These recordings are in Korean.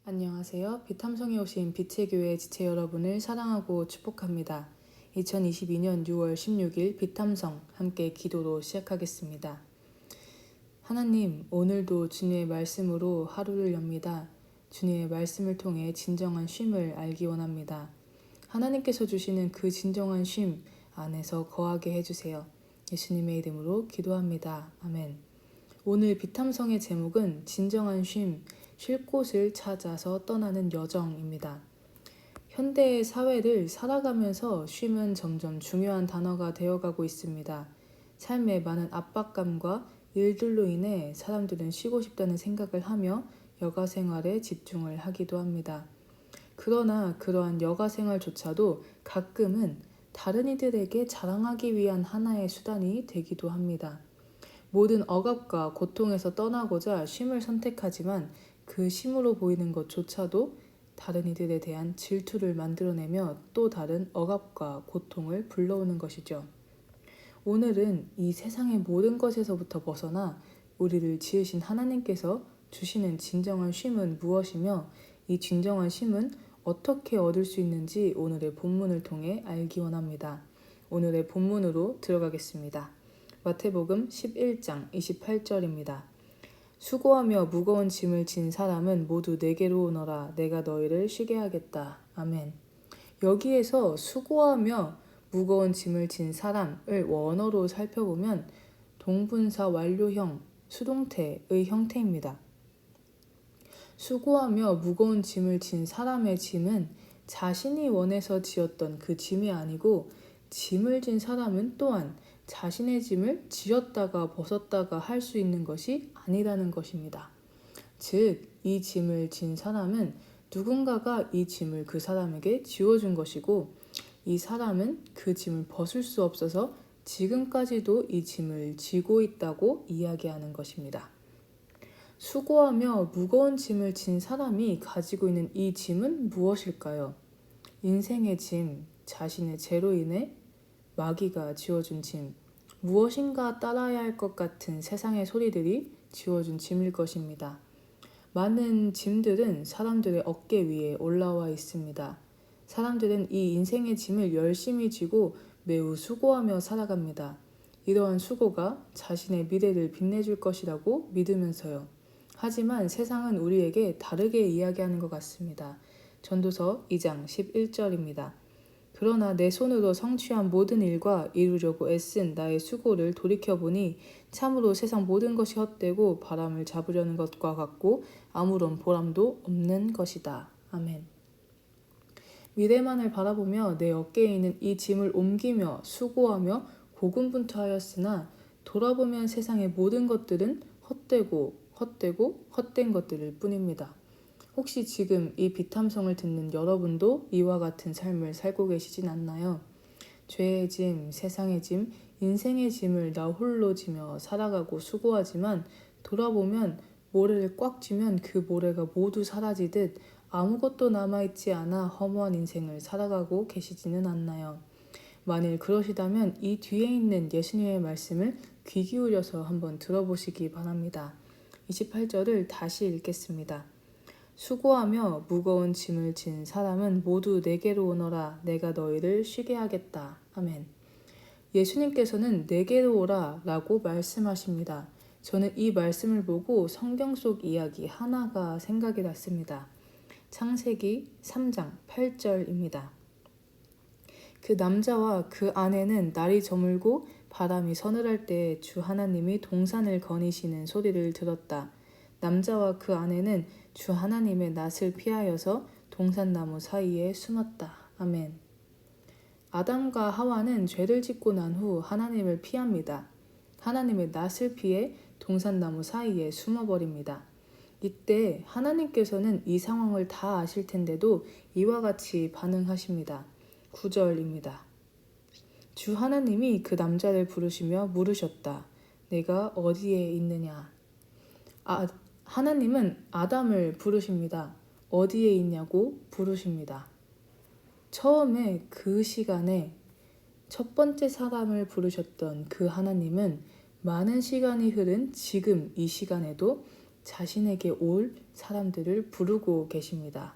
안녕하세요. 비탐성에 오신 빛의 교회 지체 여러분을 사랑하고 축복합니다. 2022년 6월 16일 비탐성 함께 기도로 시작하겠습니다. 하나님, 오늘도 주님의 말씀으로 하루를 엽니다. 주님의 말씀을 통해 진정한 쉼을 알기 원합니다. 하나님께서 주시는 그 진정한 쉼 안에서 거하게 해주세요. 예수님의 이름으로 기도합니다. 아멘. 오늘 비탐성의 제목은 진정한 쉴 곳을 찾아서 떠나는 여정입니다. 현대의 사회를 살아가면서 쉼은 점점 중요한 단어가 되어가고 있습니다. 삶의 많은 압박감과 일들로 인해 사람들은 쉬고 싶다는 생각을 하며 여가 생활에 집중을 하기도 합니다. 그러나 그러한 여가 생활조차도 가끔은 다른 이들에게 자랑하기 위한 하나의 수단이 되기도 합니다. 모든 억압과 고통에서 떠나고자 쉼을 선택하지만 그 쉼으로 보이는 것조차도 다른 이들에 대한 질투를 만들어내며 또 다른 억압과 고통을 불러오는 것이죠. 오늘은 이 세상의 모든 것에서부터 벗어나 우리를 지으신 하나님께서 주시는 진정한 쉼은 무엇이며 이 진정한 쉼은 어떻게 얻을 수 있는지 오늘의 본문을 통해 알기 원합니다. 오늘의 본문으로 들어가겠습니다. 마태복음 11장 28절입니다. 수고하며 무거운 짐을 진 사람은 모두 내게로 오너라. 내가 너희를 쉬게 하겠다. 아멘. 여기에서 수고하며 무거운 짐을 진 사람을 원어로 살펴보면 동분사 완료형 수동태의 형태입니다. 수고하며 무거운 짐을 진 사람의 짐은 자신이 원해서 지었던 그 짐이 아니고 짐을 진 사람은 또한 자신의 짐을 지었다가 벗었다가 할 수 있는 것이 아니라는 것입니다. 즉, 이 짐을 진 사람은 누군가가 이 짐을 그 사람에게 지워준 것이고 이 사람은 그 짐을 벗을 수 없어서 지금까지도 이 짐을 지고 있다고 이야기하는 것입니다. 수고하며 무거운 짐을 진 사람이 가지고 있는 이 짐은 무엇일까요? 인생의 짐, 자신의 죄로 인해 마귀가 지워준 짐, 무엇인가 따라야 할 것 같은 세상의 소리들이 지워준 짐일 것입니다. 많은 짐들은 사람들의 어깨 위에 올라와 있습니다. 사람들은 이 인생의 짐을 열심히 지고 매우 수고하며 살아갑니다. 이러한 수고가 자신의 미래를 빛내줄 것이라고 믿으면서요. 하지만 세상은 우리에게 다르게 이야기하는 것 같습니다. 전도서 2장 11절입니다. 그러나 내 손으로 성취한 모든 일과 이루려고 애쓴 나의 수고를 돌이켜보니 참으로 세상 모든 것이 헛되고 바람을 잡으려는 것과 같고 아무런 보람도 없는 것이다. 아멘. 미래만을 바라보며 내 어깨에 있는 이 짐을 옮기며 수고하며 고군분투하였으나 돌아보면 세상의 모든 것들은 헛되고 헛된 것들일 뿐입니다. 혹시 지금 이 비탐성을 듣는 여러분도 이와 같은 삶을 살고 계시진 않나요? 죄의 짐, 세상의 짐, 인생의 짐을 나 홀로 지며 살아가고 수고하지만 돌아보면 모래를 꽉 쥐면 그 모래가 모두 사라지듯 아무것도 남아있지 않아 허무한 인생을 살아가고 계시지는 않나요? 만일 그러시다면 이 뒤에 있는 예수님의 말씀을 귀 기울여서 한번 들어보시기 바랍니다. 28절을 다시 읽겠습니다. 수고하며 무거운 짐을 진 사람은 모두 내게로 오너라. 내가 너희를 쉬게 하겠다. 아멘. 예수님께서는 내게로 오라 라고 말씀하십니다. 저는 이 말씀을 보고 성경 속 이야기 하나가 생각이 났습니다. 창세기 3장 8절입니다. 그 남자와 그 아내는 날이 저물고 바람이 서늘할 때 주 하나님이 동산을 거니시는 소리를 들었다. 남자와 그 아내는 주 하나님의 낯을 피하여서 동산나무 사이에 숨었다. 아멘. 아담과 하와는 죄를 짓고 난 후 하나님을 피합니다. 하나님의 낯을 피해 동산나무 사이에 숨어버립니다. 이때 하나님께서는 이 상황을 다 아실 텐데도 이와 같이 반응하십니다. 9절입니다. 주 하나님이 그 남자를 부르시며 물으셨다. 내가 어디에 있느냐? 하나님은 아담을 부르십니다. 어디에 있냐고 부르십니다. 처음에 그 시간에 첫 번째 사람을 부르셨던 그 하나님은 많은 시간이 흐른 지금 이 시간에도 자신에게 올 사람들을 부르고 계십니다.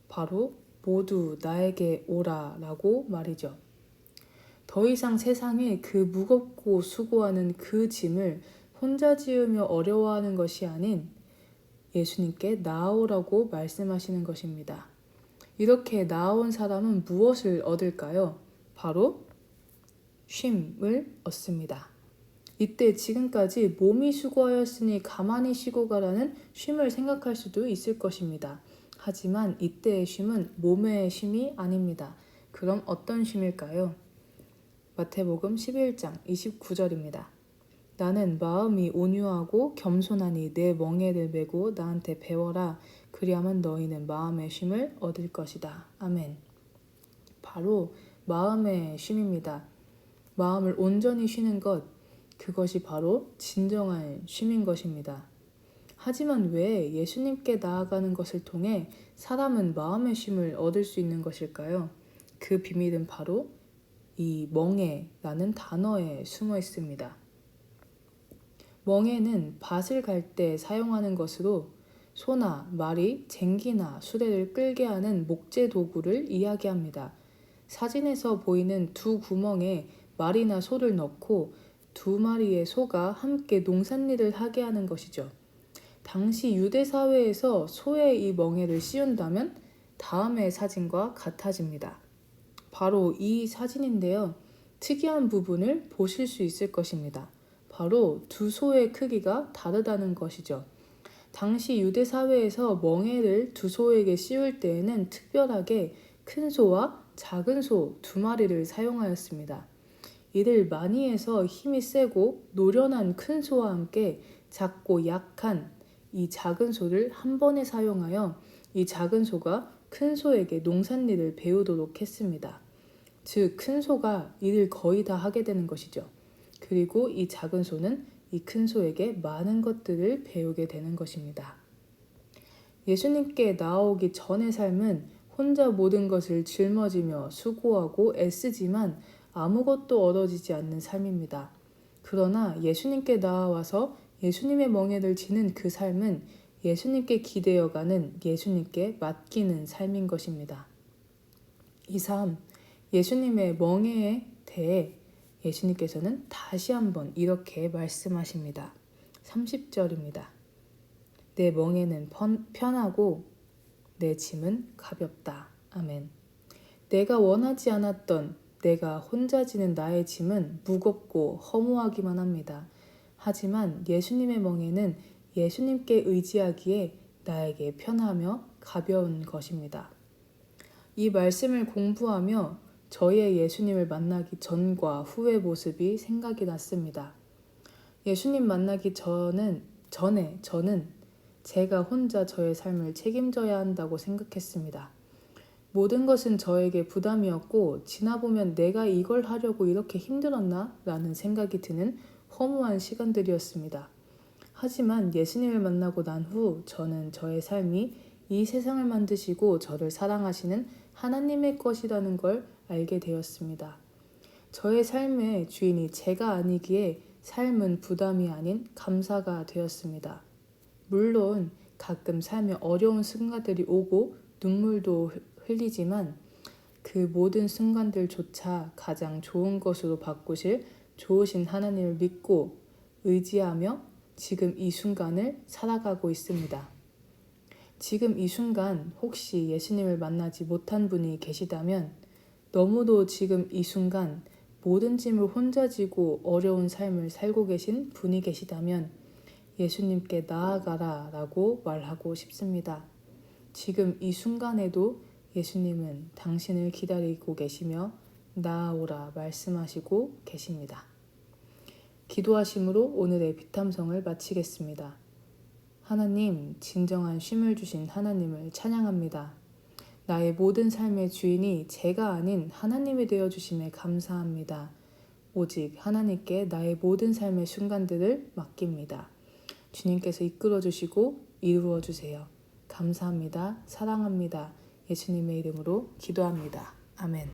바로 모두 나에게 오라 라고 말이죠. 더 이상 세상에 그 무겁고 수고하는 그 짐을 혼자 지으며 어려워하는 것이 아닌 예수님께 나아오라고 말씀하시는 것입니다. 이렇게 나아온 사람은 무엇을 얻을까요? 바로 쉼을 얻습니다. 이때 지금까지 몸이 수고하였으니 가만히 쉬고 가라는 쉼을 생각할 수도 있을 것입니다. 하지만 이때의 쉼은 몸의 쉼이 아닙니다. 그럼 어떤 쉼일까요? 마태복음 11장 29절입니다. 나는 마음이 온유하고 겸손하니 내 멍에를 메고 나한테 배워라. 그리하면 너희는 마음의 쉼을 얻을 것이다. 아멘. 바로 마음의 쉼입니다. 마음을 온전히 쉬는 것, 그것이 바로 진정한 쉼인 것입니다. 하지만 왜 예수님께 나아가는 것을 통해 사람은 마음의 쉼을 얻을 수 있는 것일까요? 그 비밀은 바로 이 멍에라는 단어에 숨어 있습니다. 멍에는 밭을 갈 때 사용하는 것으로 소나 말이 쟁기나 수레를 끌게 하는 목재 도구를 이야기합니다. 사진에서 보이는 두 구멍에 말이나 소를 넣고 두 마리의 소가 함께 농산일을 하게 하는 것이죠. 당시 유대 사회에서 소의 이 멍에를 씌운다면 다음의 사진과 같아집니다. 바로 이 사진인데요. 특이한 부분을 보실 수 있을 것입니다. 바로 두 소의 크기가 다르다는 것이죠. 당시 유대 사회에서 멍에를 두 소에게 씌울 때에는 특별하게 큰 소와 작은 소 두 마리를 사용하였습니다. 이를 많이 해서 힘이 세고 노련한 큰 소와 함께 작고 약한 이 작은 소를 한 번에 사용하여 이 작은 소가 큰 소에게 농산일을 배우도록 했습니다. 즉, 큰 소가 일을 거의 다 하게 되는 것이죠. 그리고 이 작은 소는 이 큰 소에게 많은 것들을 배우게 되는 것입니다. 예수님께 나아오기 전의 삶은 혼자 모든 것을 짊어지며 수고하고 애쓰지만 아무것도 얻어지지 않는 삶입니다. 그러나 예수님께 나아와서 예수님의 멍에를 지는 그 삶은 예수님께 기대어가는 예수님께 맡기는 삶인 것입니다. 이 삶, 예수님의 멍에에 대해 예수님께서는 다시 한번 이렇게 말씀하십니다. 30절입니다. 내 멍에는 편하고 내 짐은 가볍다. 아멘. 내가 원하지 않았던 내가 혼자 지는 나의 짐은 무겁고 허무하기만 합니다. 하지만 예수님의 멍에는 예수님께 의지하기에 나에게 편하며 가벼운 것입니다. 이 말씀을 공부하며 저의 예수님을 만나기 전과 후의 모습이 생각이 났습니다. 예수님 만나기 전에 저는 제가 혼자 저의 삶을 책임져야 한다고 생각했습니다. 모든 것은 저에게 부담이었고 지나보면 내가 이걸 하려고 이렇게 힘들었나? 라는 생각이 드는 허무한 시간들이었습니다. 하지만 예수님을 만나고 난 후 저는 저의 삶이 이 세상을 만드시고 저를 사랑하시는 하나님의 것이라는 걸 알게 되었습니다. 저의 삶의 주인이 제가 아니기에 삶은 부담이 아닌 감사가 되었습니다. 물론 가끔 삶에 어려운 순간들이 오고 눈물도 흘리지만 그 모든 순간들조차 가장 좋은 것으로 바꾸실 좋으신 하나님을 믿고 의지하며 지금 이 순간을 살아가고 있습니다. 지금 이 순간 혹시 예수님을 만나지 못한 분이 계시다면 너무도 지금 이 순간 모든 짐을 혼자 지고 어려운 삶을 살고 계신 분이 계시다면 예수님께 나아가라 라고 말하고 싶습니다. 지금 이 순간에도 예수님은 당신을 기다리고 계시며 나아오라 말씀하시고 계십니다. 기도하심으로 오늘의 비탐성을 마치겠습니다. 하나님, 진정한 쉼을 주신 하나님을 찬양합니다. 나의 모든 삶의 주인이 제가 아닌 하나님이 되어주심에 감사합니다. 오직 하나님께 나의 모든 삶의 순간들을 맡깁니다. 주님께서 이끌어주시고 이루어주세요. 감사합니다. 사랑합니다. 예수님의 이름으로 기도합니다. 아멘.